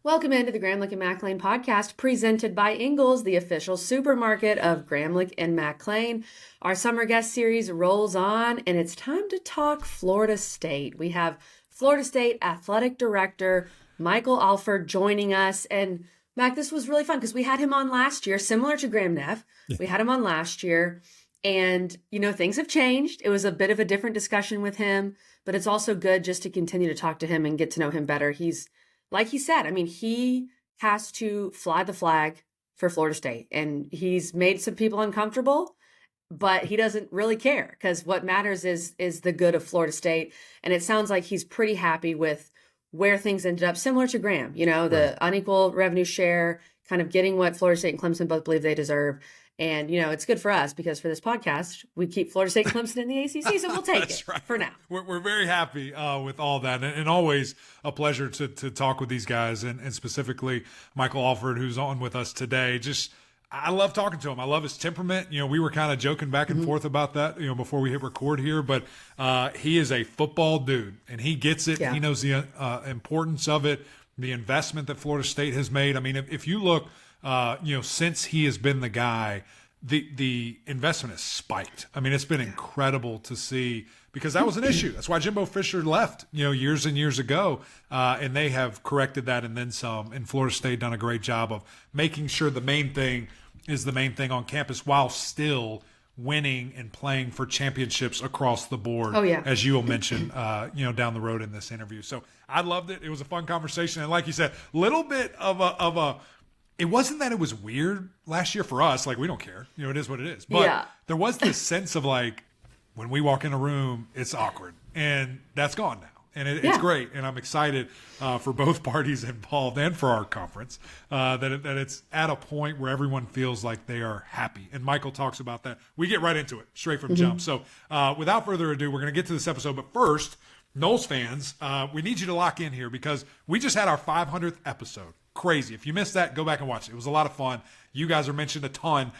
Welcome into the Gramlich and McLean podcast presented by Ingles, the official supermarket of Gramlich and McLean. Our summer guest series rolls on, and it's time to talk Florida State. We have Florida State Athletic Director Michael Alford joining us. And Mac, this was really fun because we had him on last year, similar to Graham Neff. We had him on last year, and things have changed. It was a bit of a different discussion with him, but it's also good just to continue to talk to him and get to know him better. He's, like he said, he has to fly the flag for Florida State, and he's made some people uncomfortable, but he doesn't really care because what matters is the good of Florida State. And it sounds like he's pretty happy with where things ended up, similar to Graham, the unequal revenue share, kind of getting what Florida State and Clemson both believe they deserve. And, it's good for us because for this podcast, we keep Florida State and Clemson in the ACC, so we'll take it for now. We're very happy with all that, and always a pleasure to talk with these guys, and specifically Michael Alford, who's on with us today. I love talking to him. I love his temperament. We were kind of joking back and forth about that, before we hit record here, but he is a football dude, and he gets it. Yeah. He knows the importance of it, the investment that Florida State has made. If you look, since he has been the guy, the investment has spiked. It's been incredible to see because that was an issue. That's why Jimbo Fisher left, years and years ago, and they have corrected that and then some. And Florida State done a great job of making sure the main thing is the main thing on campus while still winning and playing for championships across the board. Oh, yeah. As you will mention, down the road in this interview. So I loved it. It was a fun conversation. And like you said, little bit of a it wasn't that it was weird last year for us. Like, we don't care. It is what it is. But there was this sense of when we walk in a room, it's awkward. And that's gone now. And it's great. And I'm excited for both parties involved and for our conference that it's at a point where everyone feels like they are happy. And Michael talks about that. We get right into it, straight from jump. So without further ado, we're going to get to this episode. But first, Noles fans, we need you to lock in here because we just had our 500th episode. Crazy. If you missed that, go back and watch it. It was a lot of fun. You guys are mentioned a ton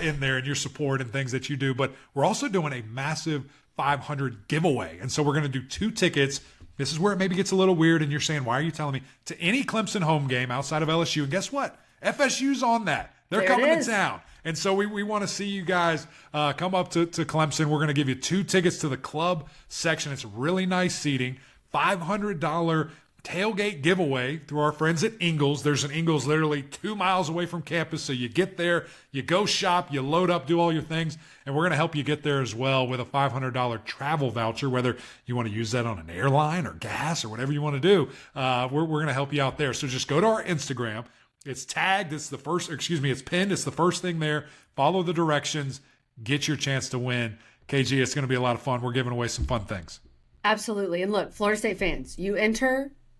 in there and your support and things that you do. But we're also doing a massive 500 giveaway. And so we're going to do 2 tickets. This is where it maybe gets a little weird and you're saying, why are you telling me? To any Clemson home game outside of LSU. And guess what? FSU's on that. They're coming to town. And so we want to see you guys come up to Clemson. We're going to give you 2 tickets to the club section. It's really nice seating. $500 tailgate giveaway through our friends at Ingles. There's an Ingles literally 2 miles away from campus. So you get there, you go shop, you load up, do all your things. And we're going to help you get there as well with a $500 travel voucher, whether you want to use that on an airline or gas or whatever you want to do. We're going to help you out there. So just go to our Instagram. It's tagged. It's pinned. It's the first thing there. Follow the directions. Get your chance to win. KG, it's going to be a lot of fun. We're giving away some fun things. Absolutely. And look, Florida State fans,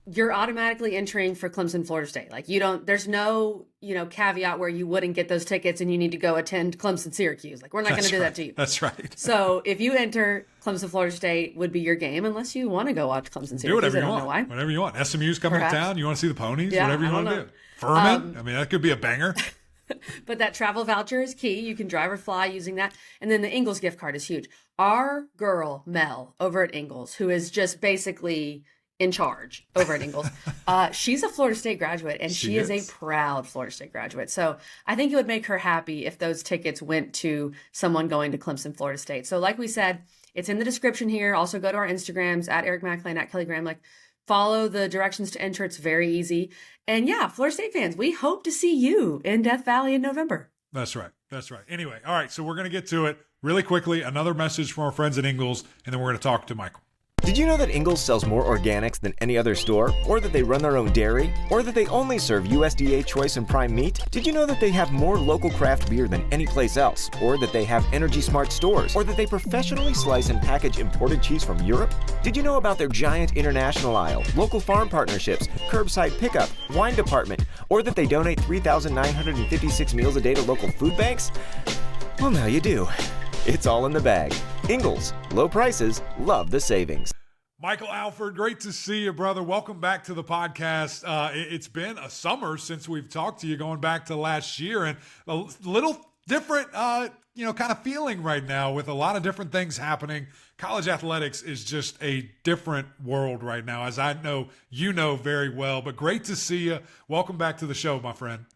you're automatically entering for Clemson, Florida State. There's no, caveat where you wouldn't get those tickets and you need to go attend Clemson, Syracuse. We're not going to do that to you. That's right. So if you enter, Clemson, Florida State would be your game unless you want to go watch Clemson, Syracuse. Do whatever you want. Know why. Whatever you want. SMU's coming to town. You want to see the ponies? Yeah, whatever you want to do. Furman? That could be a banger. But that travel voucher is key. You can drive or fly using that. And then the Ingles gift card is huge. Our girl, Mel, over at Ingles, who is just basically in charge over at Ingles. She's a Florida State graduate, and she is a proud Florida State graduate. So I think it would make her happy if those tickets went to someone going to Clemson, Florida State. So like we said, it's in the description here. Also go to our Instagrams, at Eric McLean, at Kelly Gramlich. Follow the directions to enter. It's very easy. And yeah, Florida State fans, we hope to see you in Death Valley in November. That's right. Anyway, all right, so we're going to get to it really quickly. Another message from our friends at Ingles, and then we're going to talk to Michael. Did you know that Ingles sells more organics than any other store? Or that they run their own dairy? Or that they only serve USDA choice and prime meat? Did you know that they have more local craft beer than any place else? Or that they have Energy Smart stores? Or that they professionally slice and package imported cheese from Europe? Did you know about their giant international aisle, local farm partnerships, curbside pickup, wine department? Or that they donate 3,956 meals a day to local food banks? Well, now you do. It's all in the bag. Ingles, low prices, love the savings. Michael Alford, great to see you, brother. Welcome back to the podcast. It's been a summer since we've talked to you, going back to last year, and a little different, kind of feeling right now with a lot of different things happening college athletics is just a different world right now, as I know you know very well. But great to see you. Welcome back to the show, my friend.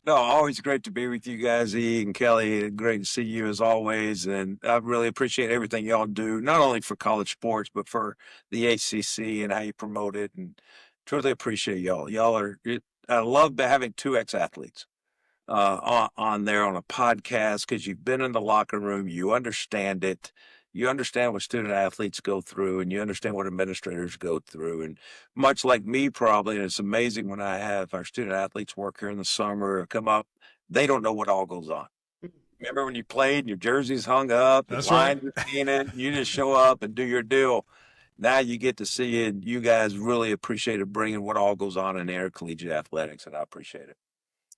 No, always great to be with you guys, E and Kelly. Great to see you as always. And I really appreciate everything y'all do, not only for college sports, but for the ACC and how you promote it. And truly appreciate y'all. I love having two ex-athletes on there on a podcast because you've been in the locker room, you understand it. You understand what student athletes go through, and you understand what administrators go through. And much like me, probably, and it's amazing when I have our student athletes work here in the summer or come up, they don't know what all goes on. Remember when you played and your jerseys hung up, That's the lines right. were painted, you just show up and do your deal. Now you get to see it. You guys really appreciated bringing what all goes on in intercollegiate athletics, and I appreciate it.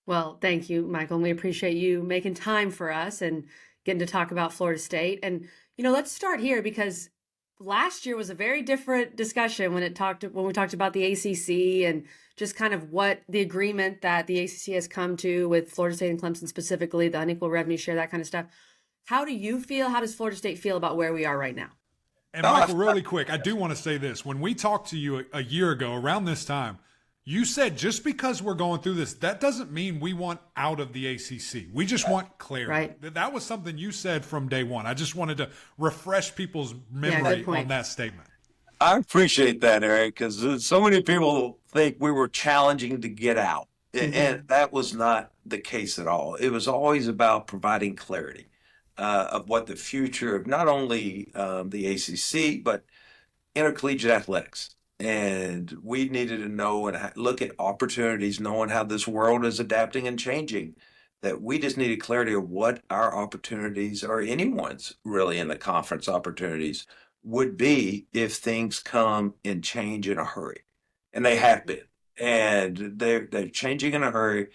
Well, thank you, Michael. And we appreciate you making time for us and getting to talk about Florida State. And, let's start here because last year was a very different discussion when we talked about the ACC and just kind of what the agreement that the ACC has come to with Florida State and Clemson specifically, the unequal revenue share, that kind of stuff. How do you feel? How does Florida State feel about where we are right now? And Michael, really quick, I do want to say this. When we talked to you a year ago around this time, you said just because we're going through this, that doesn't mean we want out of the ACC. We just want clarity. Right. That was something you said from day one. I just wanted to refresh people's memory on that statement. I appreciate that, Eric, because so many people think we were challenging to get out. And that was not the case at all. It was always about providing clarity of what the future of not only the ACC, but intercollegiate athletics. And we needed to know and look at opportunities, knowing how this world is adapting and changing, that we just needed clarity of what our opportunities or anyone's really in the conference opportunities would be if things come and change in a hurry. And they have been. And they're changing in a hurry.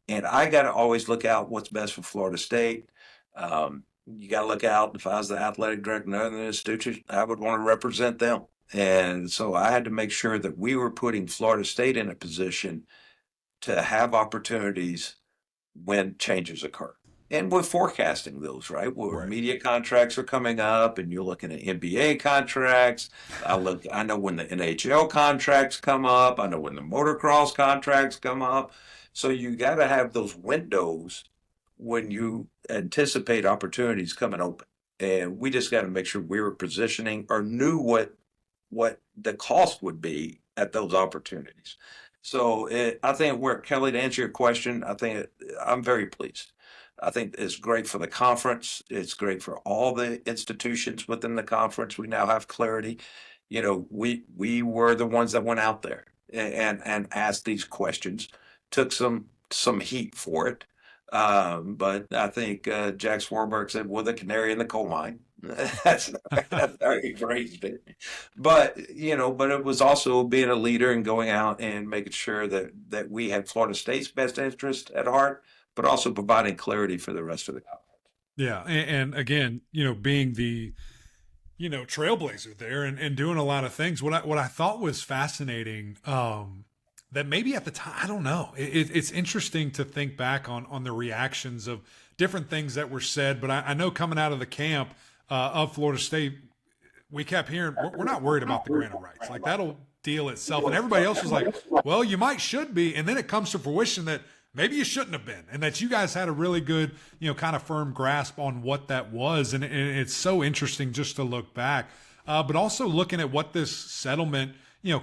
And I got to always look out what's best for Florida State. You got to look out. If I was the athletic director of the institution, I would want to represent them. And so I had to make sure that we were putting Florida State in a position to have opportunities when changes occur. And we're forecasting those, right? Where media contracts are coming up and you're looking at NBA contracts. I know when the NHL contracts come up. I know when the motocross contracts come up. So you got to have those windows when you anticipate opportunities coming open. And we just got to make sure we were positioning or knew what the cost would be at those opportunities. So I think Kelly, to answer your question, I'm very pleased. I think it's great for the conference. It's great for all the institutions within the conference. We now have clarity. We were the ones that went out there and asked these questions, took some heat for it. But I think Jack Swarberg said, "We're the canary in the coal mine." That's how he phrased it. But it was also being a leader and going out and making sure that we had Florida State's best interest at heart, but also providing clarity for the rest of the conference. Yeah, and again, being the trailblazer there and doing a lot of things. What I thought was fascinating. That maybe at the time, I don't know. It's interesting to think back on the reactions of different things that were said. But I know coming out of the camp of Florida State, we kept hearing, we're not worried about the grant of rights. Like, that'll deal itself. And everybody else was like, well, you should be. And then it comes to fruition that maybe you shouldn't have been. And that you guys had a really good, kind of firm grasp on what that was. And it's so interesting just to look back. But also looking at what this settlement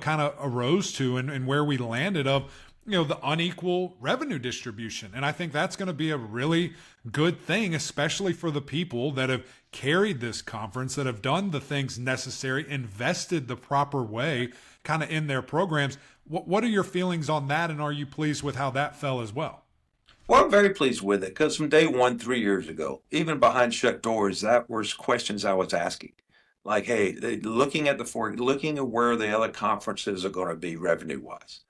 kind of arose to and where we landed of, the unequal revenue distribution. And I think that's going to be a really good thing, especially for the people that have carried this conference, that have done the things necessary, invested the proper way kind of in their programs. What are your feelings on that? And are you pleased with how that fell as well? Well, I'm very pleased with it because from day one, 3 years ago, even behind shut doors, that was questions I was asking. Like, hey, looking at where the other conferences are going to be revenue-wise,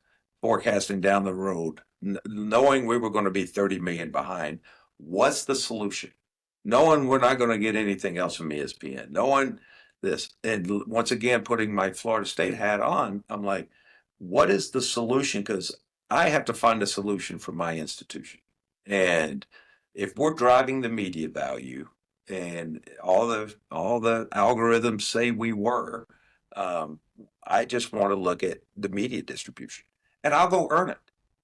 forecasting down the road, knowing we were going to be 30 million behind, what's the solution? Knowing we're not going to get anything else from ESPN, knowing this, and once again, putting my Florida State hat on, I'm like, what is the solution? Because I have to find a solution for my institution. And if we're driving the media value and all the algorithms say we were. Um, I just want to look at the media distribution, and I'll go earn it.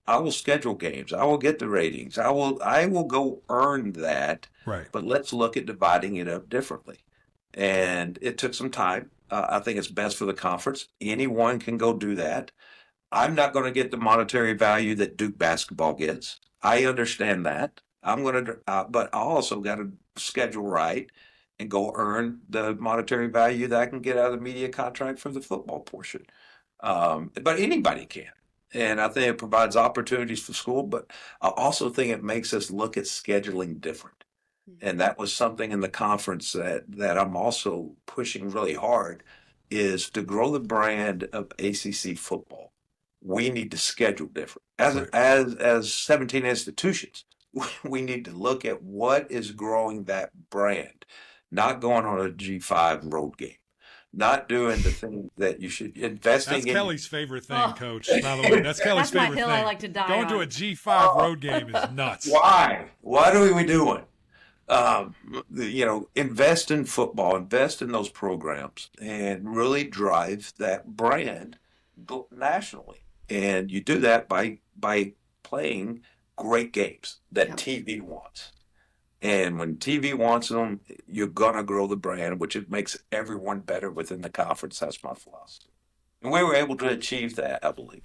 I will schedule games. I will get the ratings. I will go earn that. Right. But let's look at dividing it up differently. And it took some time. I think it's best for the conference. Anyone can go do that. I'm not going to get the monetary value that Duke basketball gets. I understand that. I'm going to, but I also got to schedule right and go earn the monetary value that I can get out of the media contract for the football portion. But anybody can. And I think it provides opportunities for school, but I also think it makes us look at scheduling different. And that was something in the conference that I'm also pushing really hard is to grow the brand of ACC football. We need to schedule different. As 17 institutions, we need to look at what is growing that brand, not going on a G5 road game. Not doing the thing that you should investing That's in. Kelly's favorite thing, Coach. By the way, that's Kelly's That's my favorite hill thing. I like to die Going on. to a G5 road game is nuts. Why? What are we doing? Invest in football, invest in those programs, and really drive that brand nationally. And you do that by playing great games that TV wants. And when TV wants them, you're gonna grow the brand, which it makes everyone better within the conference. That's my philosophy, and we were able to achieve that, I believe.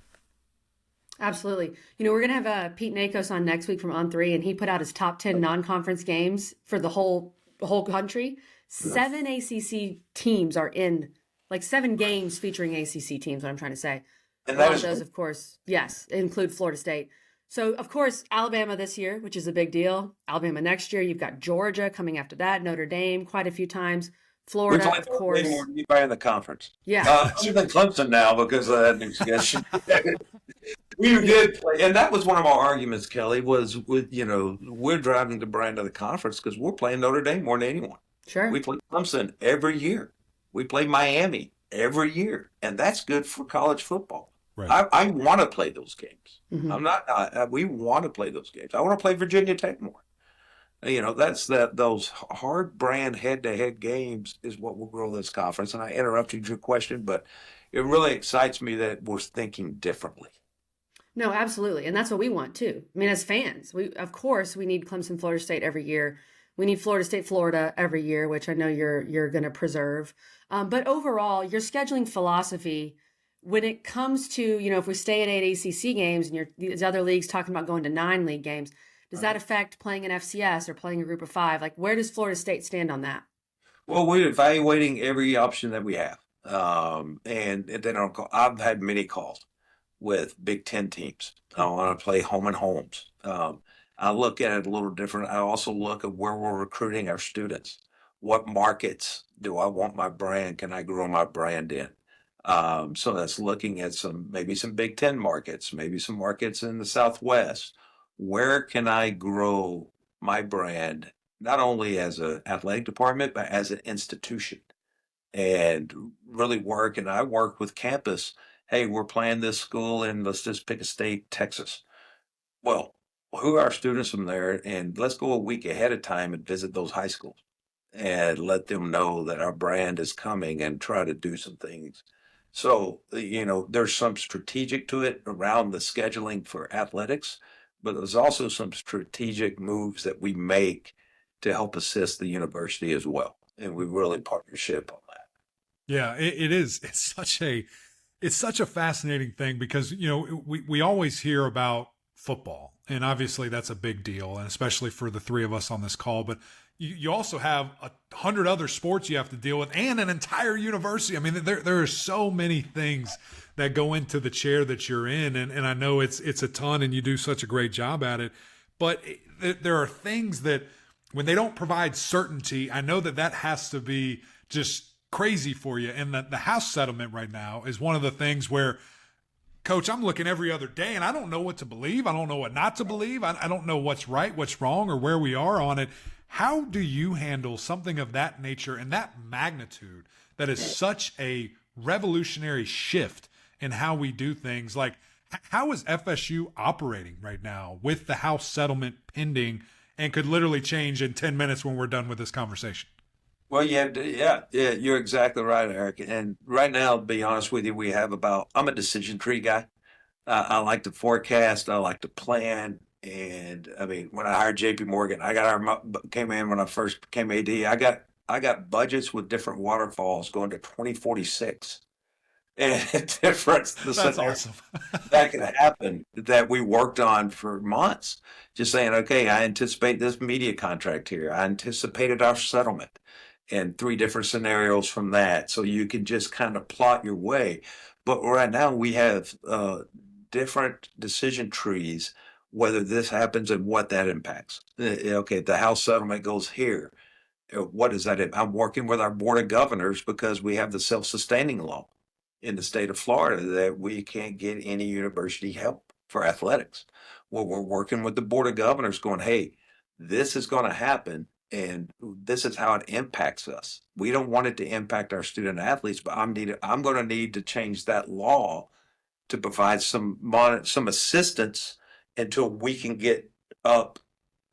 Absolutely. We're going to have Pete Nakos on next week from On3, and he put out his top 10 non-conference games for the whole country. 7 ACC teams are in, 7 games featuring ACC teams, what I'm trying to say. And a lot of those, of course, yes, include Florida State. So, of course, Alabama this year, which is a big deal. Alabama next year. You've got Georgia coming after that, Notre Dame quite a few times. Florida, of course. More than anybody in the conference. Yeah. Even Clemson now because of that new schedule. We did play, and that was one of our arguments, Kelly, was we're driving the brand of the conference because we're playing Notre Dame more than anyone. Sure. We play Clemson every year. We play Miami every year, and that's good for college football. Right. I want to play those games. Mm-hmm. I'm not. We want to play those games. I want to play Virginia Tech more. That's those hard brand head-to-head games is what will grow this conference. And I interrupted your question, but it really excites me that we're thinking differently. No, absolutely. And that's what we want too. I mean, as fans, we need Clemson, Florida State every year. We need Florida State, Florida every year, which I know you're going to preserve. But overall, your scheduling philosophy, when it comes to, if we stay at 8 ACC games and these other leagues talking about going to 9 league games, does that affect playing an FCS or playing a group of 5? Where does Florida State stand on that? Well, we're evaluating every option that we have. And then I've had many calls with Big Ten teams. I want to play home and homes. I look at it a little different. I also look at where we're recruiting our students. What markets do I want my brand? Can I grow my brand in? So that's looking at maybe some Big Ten markets, maybe some markets in the Southwest. Where can I grow my brand, not only as an athletic department, but as an institution? And really work, and I work with campus. Hey, we're playing this school in, let's just pick a state, Texas. Well, who are our students from there? And let's go a week ahead of time and visit those high schools and let them know that our brand is coming and try to do some things. So, there's some strategic to it around the scheduling for athletics, but there's also some strategic moves that we make to help assist the university as well. And we really partnership on that. Yeah, it is. It's such a fascinating thing because, we always hear about football, and obviously that's a big deal, and especially for the three of us on this call, but you also have 100 other sports you have to deal with and an entire university. I mean, there are so many things that go into the chair that you're in, and I know it's a ton, and you do such a great job at it, but there are things that when they don't provide certainty, I know that has to be just crazy for you. And the house settlement right now is one of the things where, Coach, I'm looking every other day and I don't know what to believe. I don't know what not to believe. I don't know what's right, what's wrong, or where we are on it. How do you handle something of that nature and that magnitude that is such a revolutionary shift in how we do things? How is FSU operating right now with the house settlement pending? and could literally change in 10 minutes when we're done with this conversation. Well, you have to, yeah, you're exactly right, Eric. And right now, to be honest with you, I'm a decision tree guy. I like to forecast. I like to plan. And I mean, when I hired JP Morgan, came in when I first became AD. I got budgets with different waterfalls going to 2046. And different the That's scenario awesome. that could happen that we worked on for months. Just saying, okay, I anticipate this media contract here. I anticipated our settlement and 3 different scenarios from that. So you can just kind of plot your way. But right now we have different decision trees, whether this happens and what that impacts. Okay, the House settlement goes here. What is that? I'm working with our board of governors because we have the self-sustaining law in the state of Florida that we can't get any university help for athletics. Well, we're working with the board of governors going, hey, this is going to happen and this is how it impacts us. We don't want it to impact our student athletes, but I'm going to need to change that law to provide some assistance until we can get up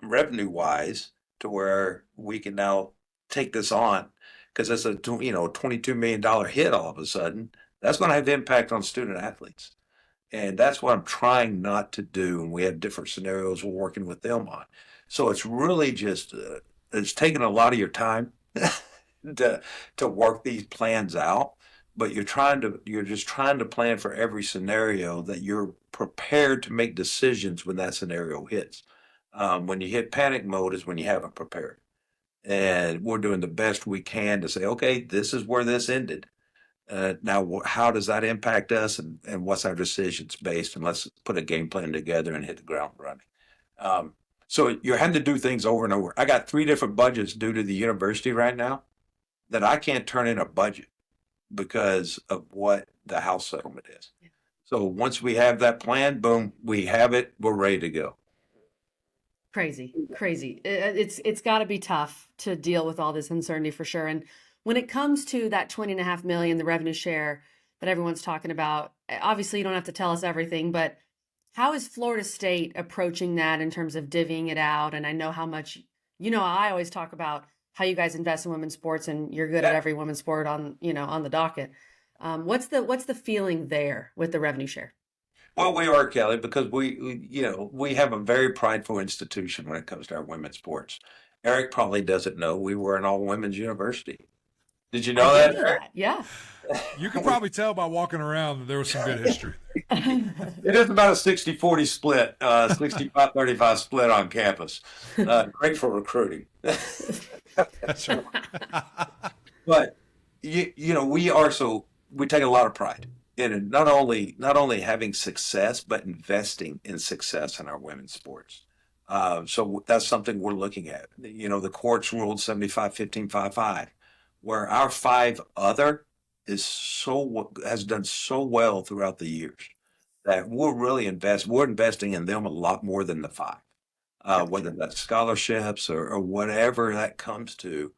revenue wise to where we can now take this on, because it's a $22 million hit all of a sudden. That's going to have impact on student athletes. And that's what I'm trying not to do. And we have different scenarios we're working with them on. So it's really just, it's taking a lot of your time to work these plans out. But you're just trying to plan for every scenario that you're prepared to make decisions when that scenario hits. When you hit panic mode is when you haven't prepared. And we're doing the best we can to say, okay, this is where this ended. Now, how does that impact us and what's our decisions based? And let's put a game plan together and hit the ground running. So you're having to do things over and over. I got 3 different budgets due to the university right now that I can't turn in a budget because of what the House settlement is. So once we have that plan, boom, we have it, we're ready to go. Crazy. It's got to be tough to deal with all this uncertainty for sure. And when it comes to that $20.5 million, the revenue share that everyone's talking about, obviously you don't have to tell us everything, but how is Florida State approaching that in terms of divvying it out? And I know how much, I always talk about how you guys invest in women's sports and you're good at every women's sport on the docket. What's the feeling there with the revenue share? Well, we are, Kelly, because we have a very prideful institution when it comes to our women's sports. Eric probably doesn't know we were an all-women's university. Did you know that, Eric? Yeah. You can probably tell by walking around that there was some good history. It is about a 60-40 split, 65-35 split on campus. Great for recruiting. That's right. But, we take a lot of pride in not only having success, but investing in success in our women's sports. So that's something we're looking at. The courts ruled 75-15, 5-5, where our 5 other has done so well throughout the years that we're investing in them a lot more than the 5, whether that's scholarships or whatever that comes to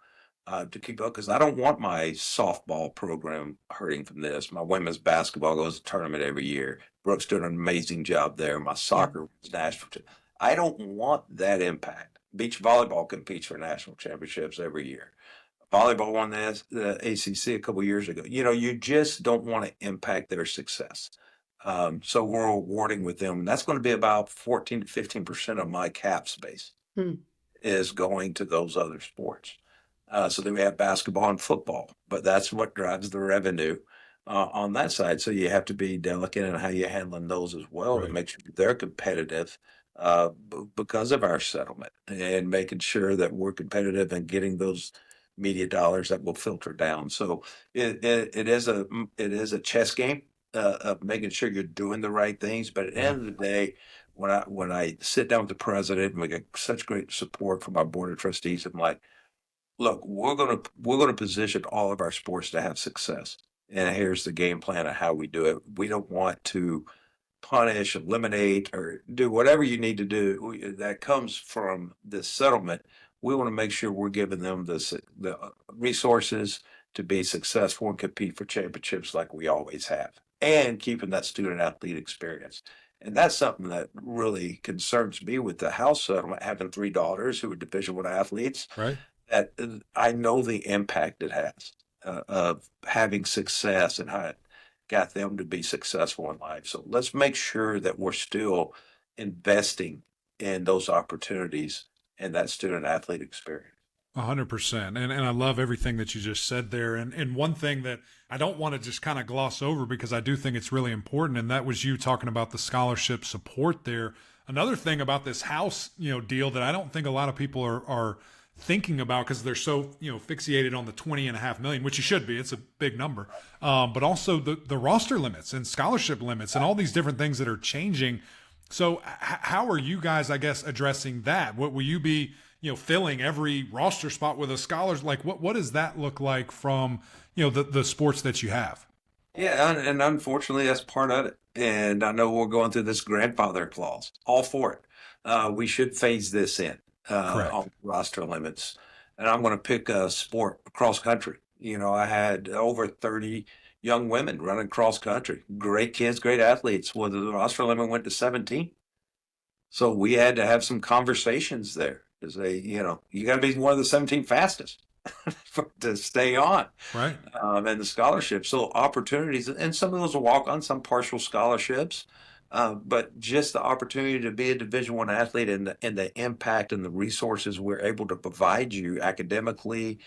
keep up. Because I don't want my softball program hurting from this. My women's basketball goes to tournament every year. Brooke's doing an amazing job there. My soccer is national. I don't want that impact. Beach volleyball competes for national championships every year. Volleyball won the ACC a couple years ago. You just don't want to impact their success. So we're awarding with them. And that's going to be about 14 to 15% of my cap space is going to those other sports. So then we have basketball and football, but that's what drives the revenue on that side. So you have to be delicate in how you're handling those as well to make sure they're competitive because of our settlement and making sure that we're competitive and getting those media dollars that will filter down. So it is a chess game of making sure you're doing the right things. But at the end of the day, when I sit down with the president and we get such great support from our board of trustees, I'm like, look, we're gonna position all of our sports to have success. And here's the game plan of how we do it. We don't want to punish, eliminate, or do whatever you need to do that comes from this settlement. We want to make sure we're giving them the resources to be successful and compete for championships like we always have, and keeping that student athlete experience. And that's something that really concerns me with the house settlement, having 3 daughters who are Division I athletes, Right. that I know the impact it has of having success and how it got them to be successful in life. So let's make sure that we're still investing in those opportunities and that student athlete experience. 100%. And I love everything that you just said there. And one thing that I don't want to just kind of gloss over, because I do think it's really important, and that was you talking about the scholarship support there. Another thing about this house, deal that I don't think a lot of people are thinking about, because they're so, fixated on the 20.5 million, which you should be. It's a big number. But also the roster limits and scholarship limits and all these different things that are changing. So how are you guys, I guess, addressing that? What will you be, filling every roster spot with a scholar? Like what does that look like from, the sports that you have? Yeah, and unfortunately, that's part of it. And I know we're going through this grandfather clause. All for it. We should phase this in Correct. on roster limits. And I'm going to pick a sport, cross country. I had over 30 young women running cross country. Great kids, great athletes. Well, the roster limit went to 17. So we had to have some conversations there to say, you got to be one of the 17 fastest to stay on. Right. And the scholarships. So opportunities, and some of those will walk on, some partial scholarships. But just the opportunity to be a Division I athlete and the impact and the resources we're able to provide you academically,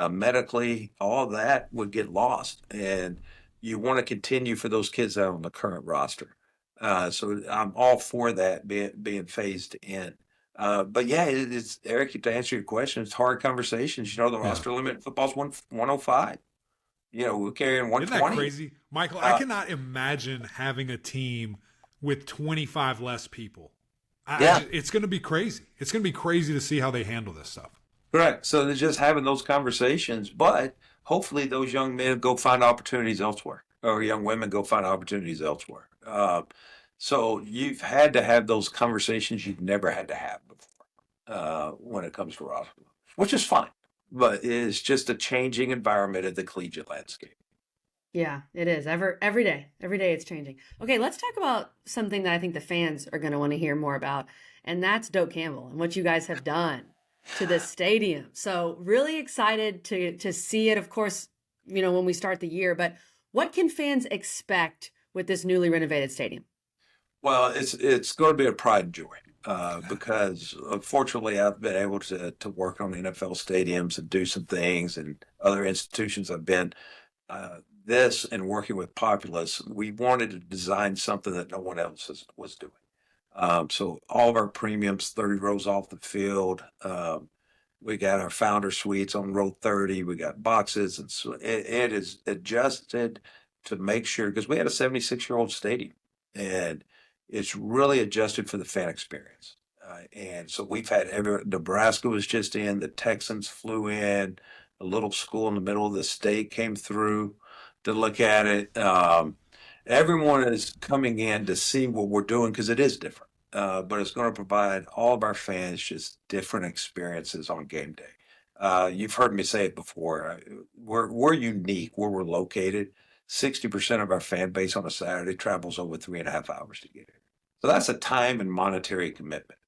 medically, all that would get lost. And you want to continue for those kids that are on the current roster. So I'm all for that being phased in. But yeah, it's Eric, to answer your question, it's hard conversations. The roster limit in football's 105. We're carrying 120. Isn't that crazy? Michael, I cannot imagine having a team with 25 less people. It's going to be crazy. It's going to be crazy to see how they handle this stuff. Correct. So they're just having those conversations, but hopefully those young men go find opportunities elsewhere, or young women go find opportunities elsewhere. So you've had to have those conversations you've never had to have before when it comes to roster, which is fine, but it's just a changing environment of the collegiate landscape. Yeah, it is. Every day it's changing. Okay, let's talk about something that I think the fans are going to want to hear more about, and that's Doak Campbell and what you guys have done to this stadium. So really excited to see it, of course, when we start the year, but what can fans expect with this newly renovated stadium? Well, it's going to be a pride and joy because unfortunately I've been able to work on NFL stadiums and do some things, and other institutions I've been. This and working with Populous, we wanted to design something that no one else was doing. So all of our premiums, 30 rows off the field. We got our founder suites on row 30. We got boxes, and so it is adjusted to make sure, because we had a 76-year-old stadium, and it's really adjusted for the fan experience. And so we've had Nebraska was just in, the Texans flew in, a little school in the middle of the state came through to look at it. Everyone is coming in to see what we're doing because it is different. But it's going to provide all of our fans just different experiences on game day. You've heard me say it before. We're unique where we're located. 60% of our fan base on a Saturday travels over 3.5 hours to get here. So that's a time and monetary commitment.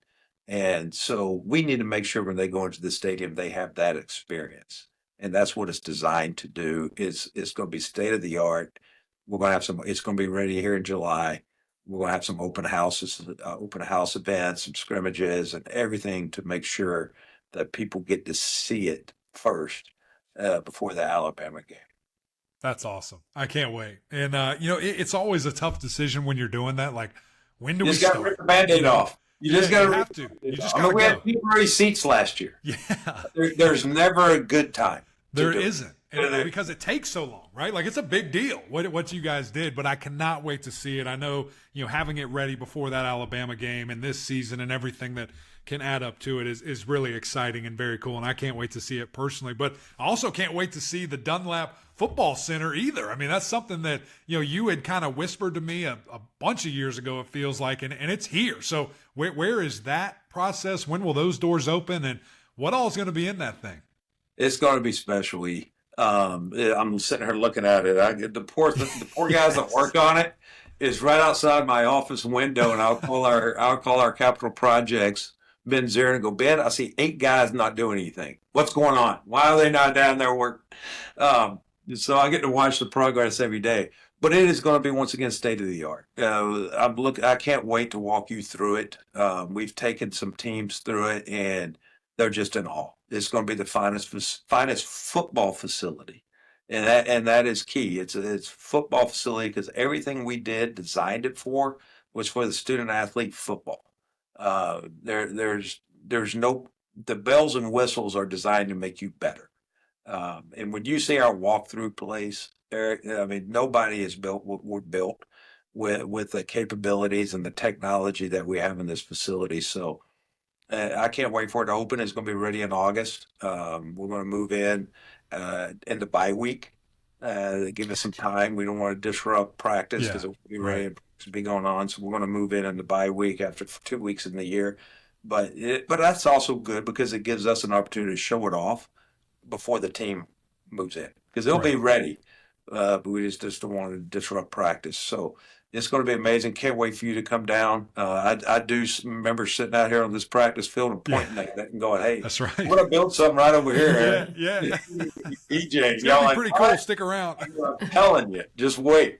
And so we need to make sure when they go into the stadium, they have that experience. And that's what it's designed to do. It's going to be state of the art. We're going to have it's going to be ready here in July. We're going to have some open house events, some scrimmages, and everything to make sure that people get to see it first before the Alabama game. That's awesome. I can't wait. And, it's always a tough decision when you're doing that. Like, when do we start? You just got to rip the Band-Aid off. You just got to have to. You just got to we had temporary seats last year. Yeah. There's never a good time. There isn't. Because it takes so long, right? Like, it's a big deal what you guys did, but I cannot wait to see it. I know, having it ready before that Alabama game and this season and everything that can add up to it is really exciting and very cool, and I can't wait to see it personally. But I also can't wait to see the Dunlap Football Center either. I mean, that's something that, you had kind of whispered to me a bunch of years ago, it feels like, and it's here. So where is that process? When will those doors open, and what all is going to be in that thing? It's going to be special. I'm sitting here looking at it. I get the poor guys that work on it. is right outside my office window, and I'll call our capital projects Ben Zirin and go, Ben, I see 8 guys not doing anything. What's going on? Why are they not down there working? So I get to watch the progress every day. But it is going to be, once again, state of the art. I can't wait to walk you through it. We've taken some teams through it, and they're just in awe. It's going to be the finest football facility, and that is key. It's football facility because everything we designed it for, was for the student athlete football. There's no, the bells and whistles are designed to make you better. And when you see our walkthrough place, Eric, I mean, nobody has built what we're built with the capabilities and the technology that we have in this facility. So I can't wait for it to open. It's going to be ready in August. We're going to move in the bye week. Give us some time. We don't want to disrupt practice because it will be ready to be going on. So we're going to move in the bye week after 2 weeks in the year. But that's also good because it gives us an opportunity to show it off before the team moves in, because they'll be ready. But we just don't want to disrupt practice. So it's going to be amazing. Can't wait for you to come down. I do remember sitting out here on this practice field and pointing at it and going, "Hey, that's right. I'm going to build something right over here." yeah. EJ, It's going to be pretty cool. Stick around. I'm telling you, just wait.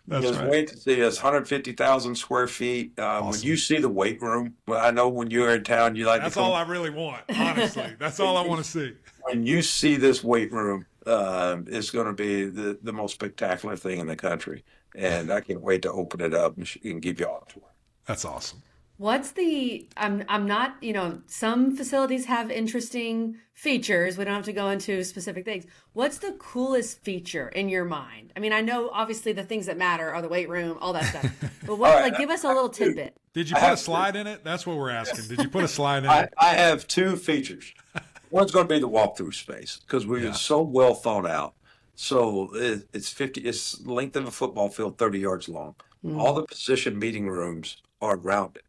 That's right. Wait to see us. 150,000 square feet. Awesome. When you see the weight room, well, I know when you're in town, you like. That's all I really want. Honestly, that's all I want to see. When you see this weight room, it's going to be the most spectacular thing in the country, and I can't wait to open it up and give you all a tour. That's awesome. What's I'm not, some facilities have interesting features. We don't have to go into specific things. What's the coolest feature in your mind? I mean, I know obviously the things that matter are the weight room, all that stuff. But give us a little tidbit. Did you put a slide in it? That's what we're asking. Did you put a slide in it? I have 2 features. One's going to be the walkthrough space because we're so well thought out. So it's the length of a football field, 30 yards long. All the position meeting rooms are around it.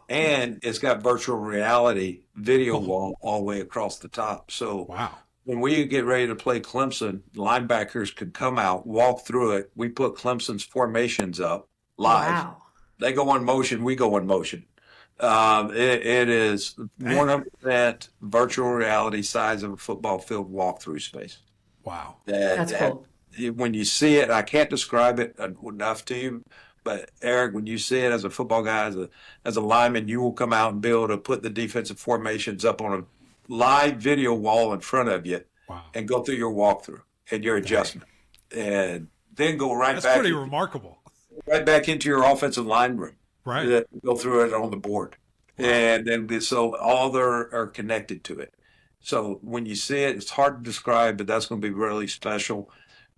And it's got virtual reality video wall all the way across the top. So when we get ready to play Clemson, linebackers could come out, walk through it. We put Clemson's formations up live. Wow. They go in motion, we go in motion. It is 100% virtual reality size of a football field walkthrough space. Wow. That's cool. When you see it, I can't describe it enough to you. But Eric, when you see it as a football guy, as a lineman, you will come out and be able to put the defensive formations up on a live video wall in front of you and go through your walkthrough and your adjustment. And then go That's pretty remarkable. Right back into your offensive line room. Right. Go through it on the board. Wow. And then so all are connected to it. So when you see it, it's hard to describe, but that's going to be really special.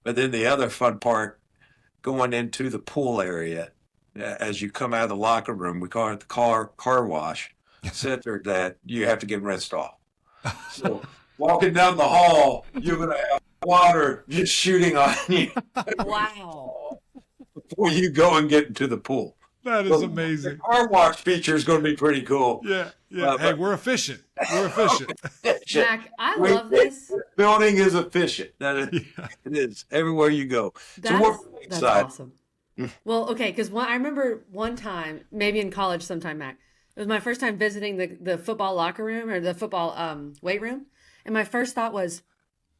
But then the other fun part, going into the pool area, as you come out of the locker room, we call it the car wash center, that you have to get rinsed off. So walking down the hall, you're going to have water just shooting on you. Wow. Before you go and get into the pool. That is amazing. The car wash feature is going to be pretty cool. Yeah. Hey, we're efficient. We're efficient. Mac, I love this. Building is efficient. It is everywhere you go. That's awesome. Well, okay, because I remember one time, maybe in college sometime, Mac, it was my first time visiting the football locker room or the football weight room. And my first thought was,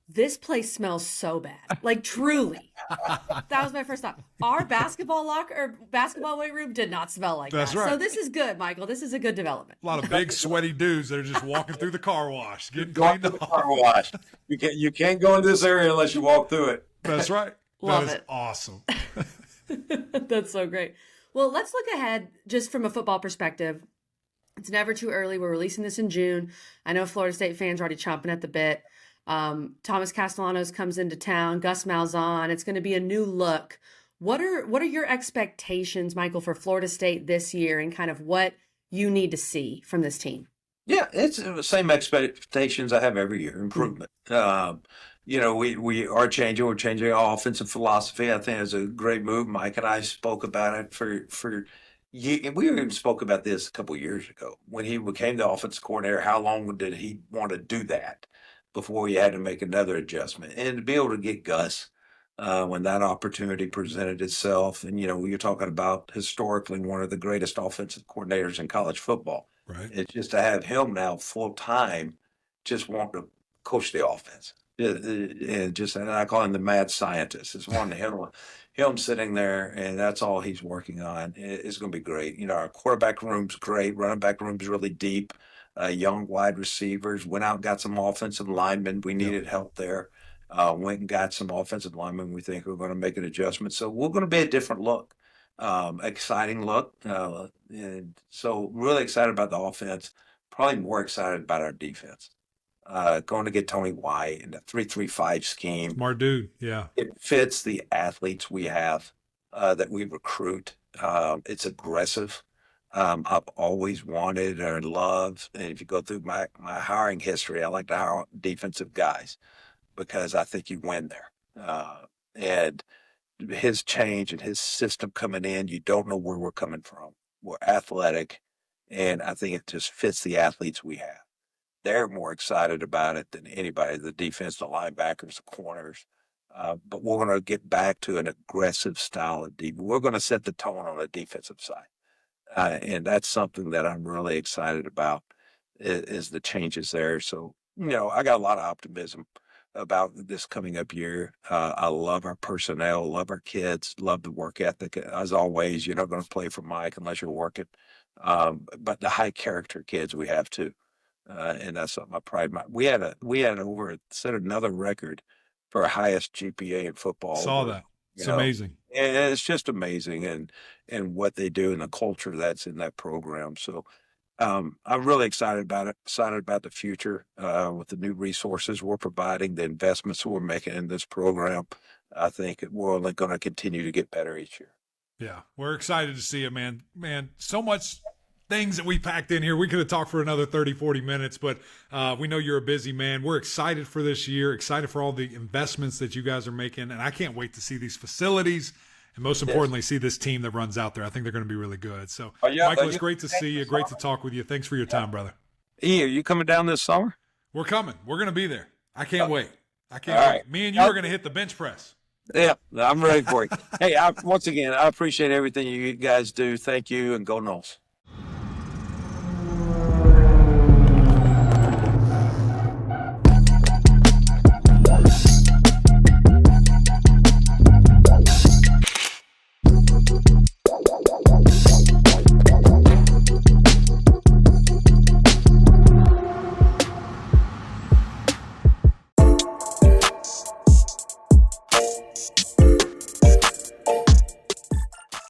this place smells so bad. Like, truly. That was my first thought. Our basketball weight room did not smell like that. That's right. So this is good, Michael. This is a good development. A lot of big, sweaty dudes that are just walking through the car wash, getting cleaned up. Car wash. You can't go in this area unless you walk through it. That's right. Love that is it. Awesome. That's so great. Well, let's look ahead just from a football perspective. It's never too early. We're releasing this in June. I know Florida State fans are already chomping at the bit. Thomas Castellanos comes into town. Gus Malzahn. It's going to be a new look. What are your expectations, Michael, for Florida State this year, and kind of what you need to see from this team? Yeah, it's the same expectations I have every year. Improvement. We are changing. We're changing our offensive philosophy. I think it's a great move. Mike and I spoke about it for. And we even spoke about this a couple of years ago when he became the offensive coordinator. How long did he want to do that before he had to make another adjustment? And to be able to get Gus when that opportunity presented itself. And, you're talking about historically one of the greatest offensive coordinators in college football. Right. It's just to have him now full time, just wanting to coach the offense. And I call him the mad scientist. It's wanting to him sitting there, and that's all he's working on. It's going to be great. Our quarterback room's great. Running back room's really deep. Young wide receivers. Went out and got some offensive linemen. We needed help there. Went and got some offensive linemen we think are going to make an adjustment. So we're going to be a different look, exciting look. And so really excited about the offense, probably more excited about our defense. Going to get Tony White in the 3-3-5 scheme. Smart dude, yeah. It fits the athletes we have that we recruit. It's aggressive. I've always wanted or loved, and if you go through my hiring history, I like to hire defensive guys because I think you win there. And his change and his system coming in, you don't know where we're coming from. We're athletic, and I think it just fits the athletes we have. They're more excited about it than anybody, the defense, the linebackers, the corners. But we're going to get back to an aggressive style of defense. We're going to set the tone on the defensive side. And that's something that I'm really excited about is the changes there. So, I got a lot of optimism about this coming up year. I love our personnel, love our kids, love the work ethic. As always, you're not going to play for Mike unless you're working. But the high character kids we have too. And that's something I pride my. We had set another record for our highest GPA in football. Saw that. It's amazing. And it's just amazing and what they do and the culture that's in that program. So I'm really excited about it, excited about the future with the new resources we're providing, the investments we're making in this program. I think we're only going to continue to get better each year. Yeah, we're excited to see it, man. Man, so much things that we packed in here. We could have talked for another 30, 40 minutes, but we know you're a busy man. We're excited for this year, excited for all the investments that you guys are making, and I can't wait to see these facilities and most importantly, see this team that runs out there. I think they're going to be really good. So, Michael, it's great to see you. Great to talk with you. Thanks for your time, brother. E, are you coming down this summer? We're coming. We're going to be there. I can't wait. I can't wait. Right. Me and you are going to hit the bench press. Yeah, I'm ready for it. Hey, once again, I appreciate everything you guys do. Thank you, and go Noles.